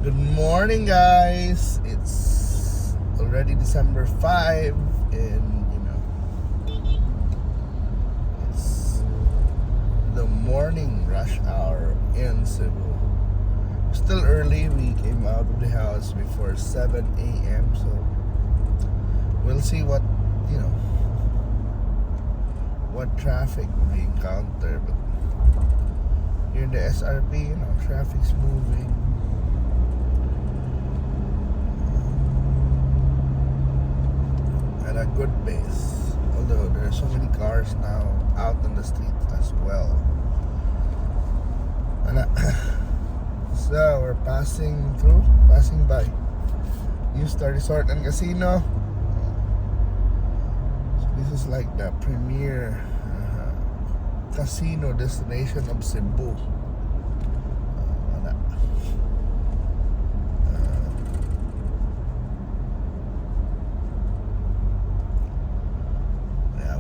Good morning, guys. It's already December 5, and it's the morning rush hour in Cebu. Still early. We came out of the house before 7 a.m. So we'll see what traffic we encounter. But here in the SRP, traffic's moving. At a good pace, although there are so many cars now out on the street as well. And so we're passing by New-Star Resort and Casino. So this is like the premier casino destination of Cebu.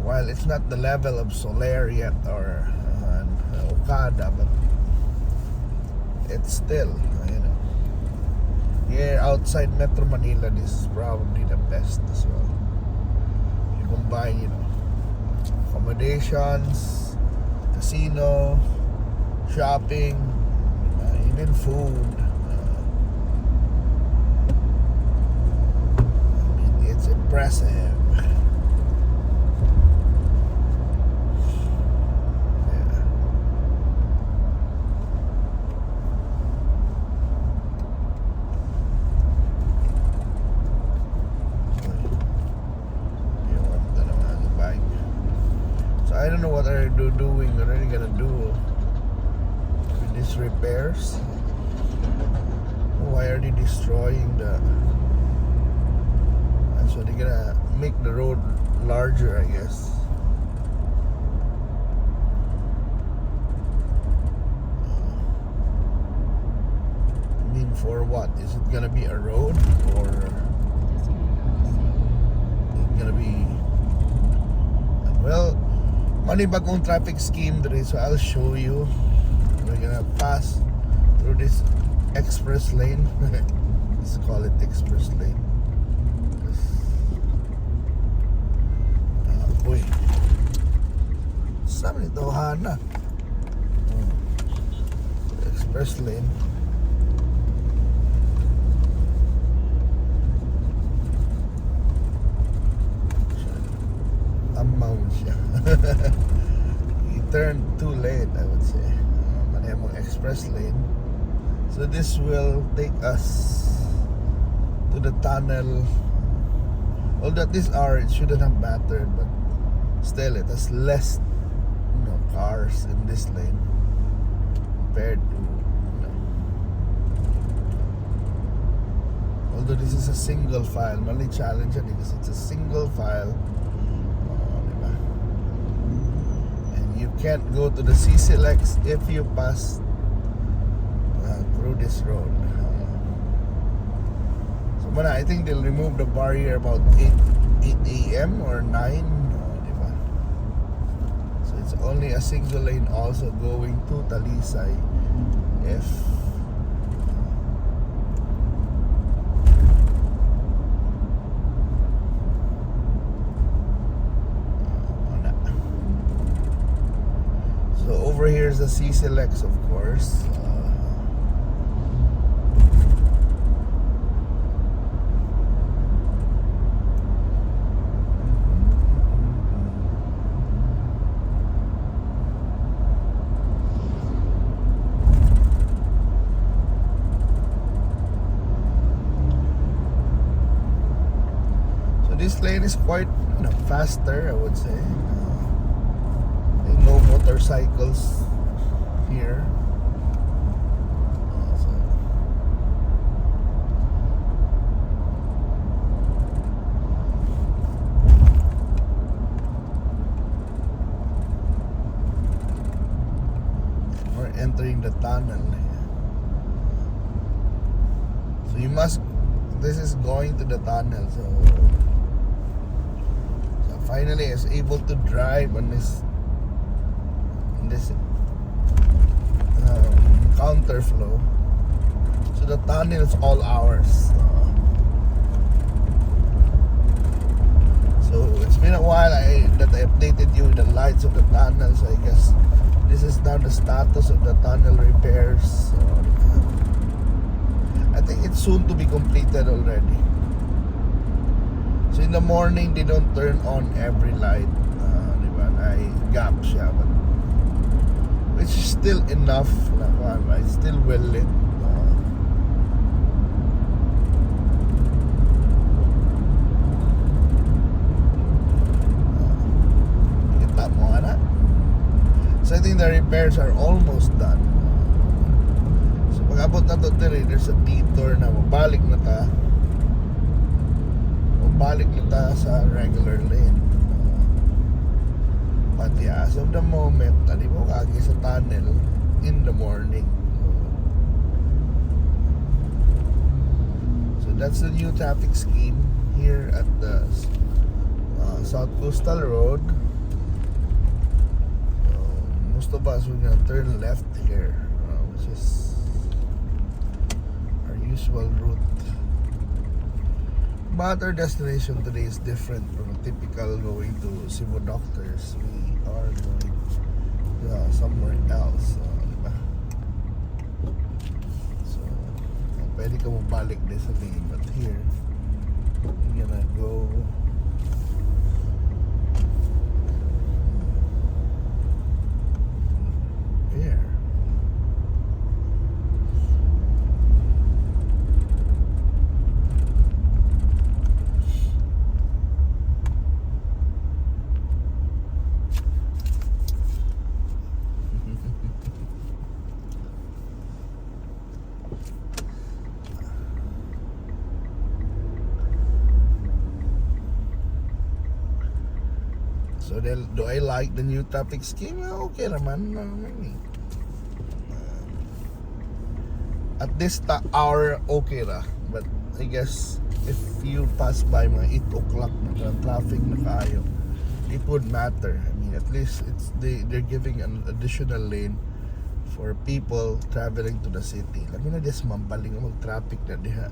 While it's not the level of Soler yet or Okada, but it's still, here outside Metro Manila, this is probably the best as well. You combine, accommodations, casino, shopping, even food. It's impressive. I don't know what they're gonna do with these repairs. Why are they destroying so they're gonna make the road larger, I guess. I mean, for what? Is it gonna be a road, or it's gonna be, well, mali bagong traffic scheme there, so I'll show you. We're gonna pass through this express lane. Let's call it express lane. Uy, saan ito, Hana? Express lane. Amount siya. He turned too late, I would say. Manayamang express lane. So this will take us to the tunnel. Although at this hour it shouldn't have mattered, but still it has less cars in this lane compared to although this is a single file. Mali challenge yan because it's a single file. You can't go to the CCLX if you pass through this road. So, I think they'll remove the barrier about 8 a.m. or 9. Diba? So it's only a single lane also going to Talisay if over here is the CCLX, of course. So this lane is quite faster, I would say. No motorcycles here. We're entering the tunnel. So this is going to the tunnel. So finally I was able to drive on this counterflow. So the tunnel is all ours. So it's been a while that I updated you with the lights of the tunnel. So I guess this is now the status of the tunnel repairs. So, I think it's soon to be completed already. So in the morning, they don't turn on every light. Diba? Gap siya. But which is still enough. Right? Still well lit. Kita mo na. So I think the repairs are almost done. So pag abot na to dire, there's a detour na mabalik na ta. Balik na ta sa regular lane. But yeah, as of the moment, tali mo kagi sa tunnel in the morning. So that's the new traffic scheme here at the South Coastal Road. Most of us we're gonna turn left here, which is our usual route. But our destination today is different from a typical going to Cebu doctors. We are going somewhere else. So, pwede ka mabalik din sa lane. But here, we're gonna go here. So do I like the new traffic scheme? Okay naman. At this hour, okay ra. But I guess if you pass by mga 8 o'clock na traffic na kayo, it would matter. I mean, at least they're giving an additional lane for people traveling to the city. Labi na des mampaling mag-traffic na diha.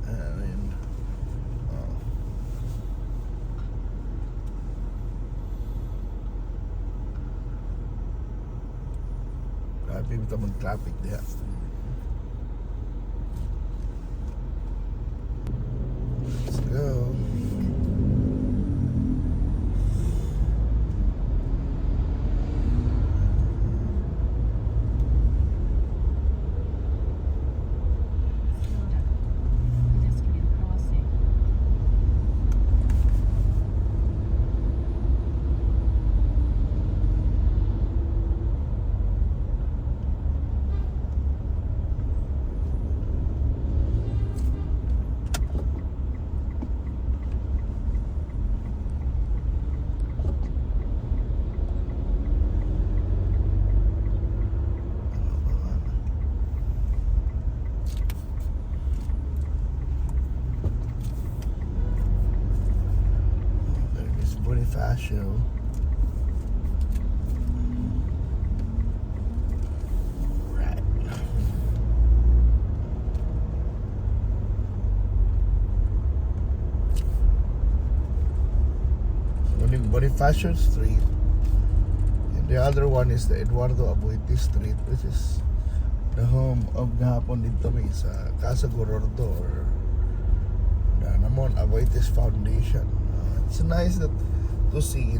Grabe ito mag-traffic diha. Let's go. Bonifacio. Right. Bonifacio Street. And the other one is the Eduardo Abuiti Street, which is the home of gahapon dito may sa Casa Gorordo or Namon Abuitis Foundation. It's nice that to see,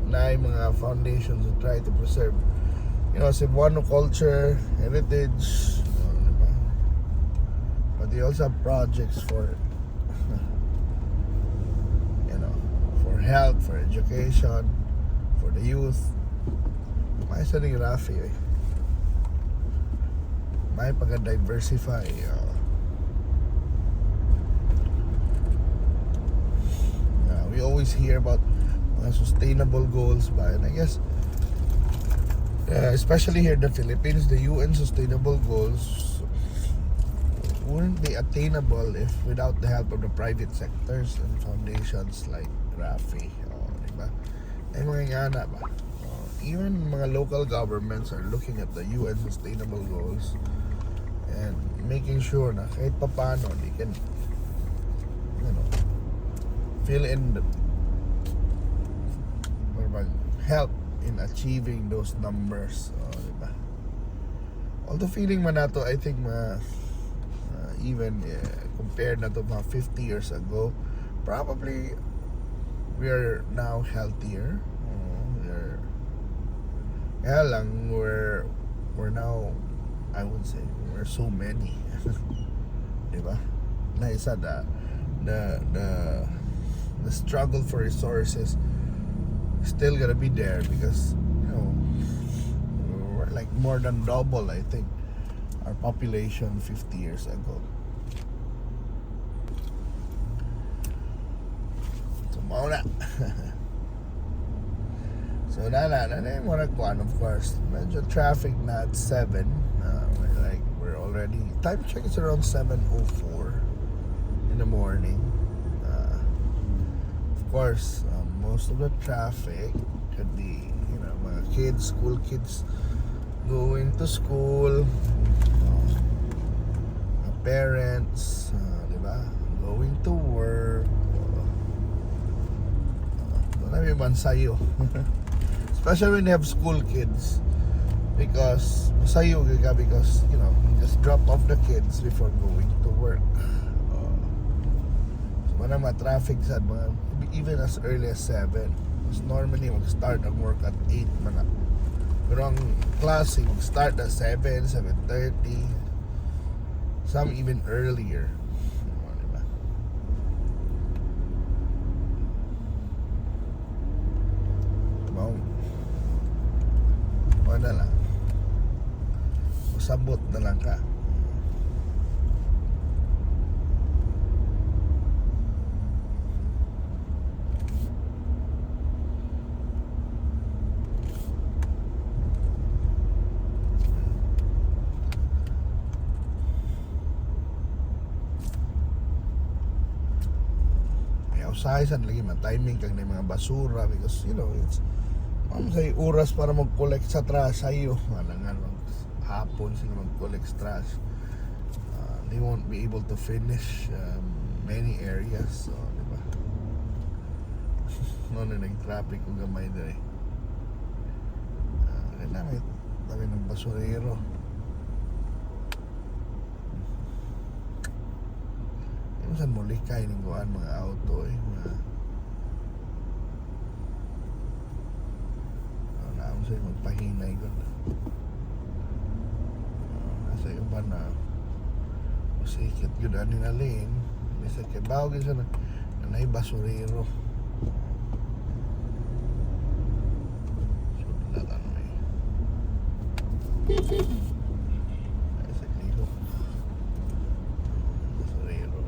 na yung mga foundations that try to preserve, Cebuano culture, heritage, diba? But they also have projects for, for health, for education, for the youth. May isa rin Rafi, may pag-diversify. We always hear about sustainable goals, but I guess especially here in the Philippines, the UN sustainable goals wouldn't be attainable if without the help of the private sectors and foundations like Rafi, diba? Ay mga ingana ba? Even mga local governments are looking at the UN sustainable goals, and making sure na kahit papano they can, you know, fill in the, or help in achieving those numbers. Diba? Although feeling man nato, I think even compared na to mga 50 years ago, probably we are now healthier. Kaya lang we're now, I would say we're so many. Diba? Na isa the struggle for resources still gonna be there because, you know, we're like more than double, I think, our population 50 years ago. So mauna. So na yung mga kuan, of course. Medyo traffic na at 7. We're already, time check is around 7:04 in the morning. Of course, most of the traffic could be, you know, mga kids, school kids going to school, parents, diba? Going to work. Marami man sa'yo. Especially when you have school kids, because masayo ka because, you know, you just drop off the kids before going to work. So manang traffic sa mga even as early as 7. Mas normally mag-start ang work at 8 man. Pero ang klase mag-start at 7, 7:30. Some even earlier. Diba? Na lang, usabot na lang ka. Kaya usahay sa lagi timing kang na mga basura because, you know, it's say oras para mag-collect sa trash sa'yo. Malangan hapon sila mag-collect sa trash. They won't be able to finish many areas. So, diba? No na nag-traffic kung gamay na may dami ng basurero. Yung saan mo likay ng guan mga auto sa'yo magpahinay ko na nasa iba na masikit yun ani na lane bisa kay bawag isa na nanay basurero sulat ano ay sa kliko basurero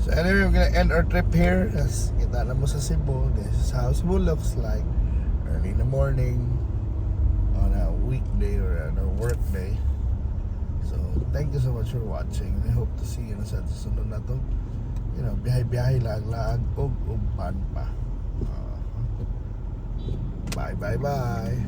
So anyway, we're gonna end our trip here. As kita na mo sa Cebu, this is how Cebu looks like early in the morning on a weekday or on a work day. So thank you so much for watching. I hope to see you sa susunod na to. You know, biyahe-biyahe lag-lag ug uban pa. Bye.